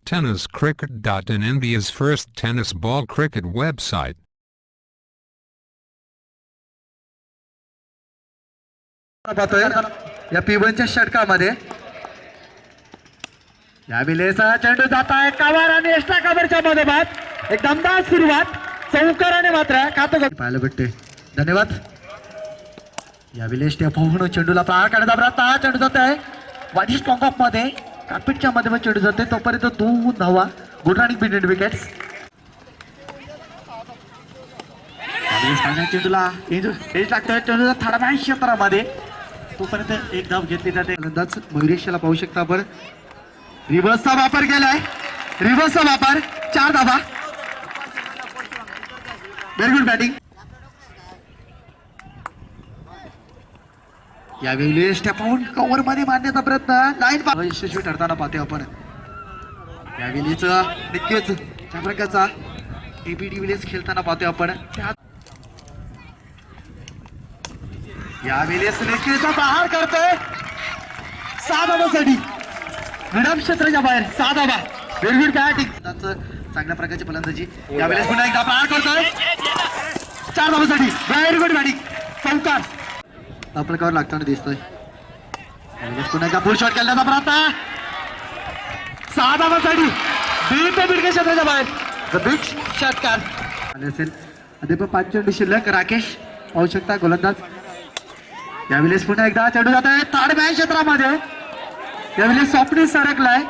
TennisCricket.in, India's first tennis ball cricket website. या P1च्या षटकामध्ये या विलेचा चेंडू जात आहे कव्हर आणि एक्स्ट्रा कव्हरच्या मधोमध एक दमदार सुरुवात चौकाराने मात्र खातो पाहायला भेटते. धन्यवाद. या विलेश पोहून चेंडूला प्रहार करण्याचा प्रयत्न. चेंडू जात आहे वाडी स्ट्रॉंग ऑफ मध्ये कार्पेटच्या मध्ये चेंडू जाते तोपर्यंत 2 धावा. Good running between wickets. चेंडूला एज लागतोय चेंडूला थोड्या क्षेत्रामध्ये तोपर्यंत एक धाव घेतली जाते. फलंदाज मयुरेशला पाहू शकता आपण रिव्हर्सचा वापर केलाय. रिव्हर्सचा वापर 4 धावा. Very good batting. यावेळी स्टेपाऊन कव्हर मध्ये मारण्याचा प्रयत्न लाईन यशस्वी ठरताना पाहतोय आपण. यावेळीच नक्कीच त्या प्रकारचा एबीडी विलेज खेळताना पाहतोय आपण. यावेळी नक्कीचा प्रहार करतोय 6 धावांसाठी मिडम क्षेत्राच्या बाहेर 6 धावा. Very good batting. चांगल्या प्रकारची फलंदाजी. यावेळेस पुन्हा एकदा प्रहार करतोय 4 धावांसाठी. Very good batting. चौकार आपल्याकडे लागताना दिसतोय. पुन्हा एकदा फुल शॉट केल्याचा प्रयत्न 6 धावांसाठी बीट क्षेत्राच्या बाहेर बिग षटकार आले असेल. अद्याप 5 चेंडू शिल्लक. राकेश पाहू शकता गोलंदाज. यावेळेस पुन्हा एकदा चेंडू जात आहे थर्ड मॅच क्षेत्रामध्ये. यावेळेस सॉफ्टनेस सरकलाय.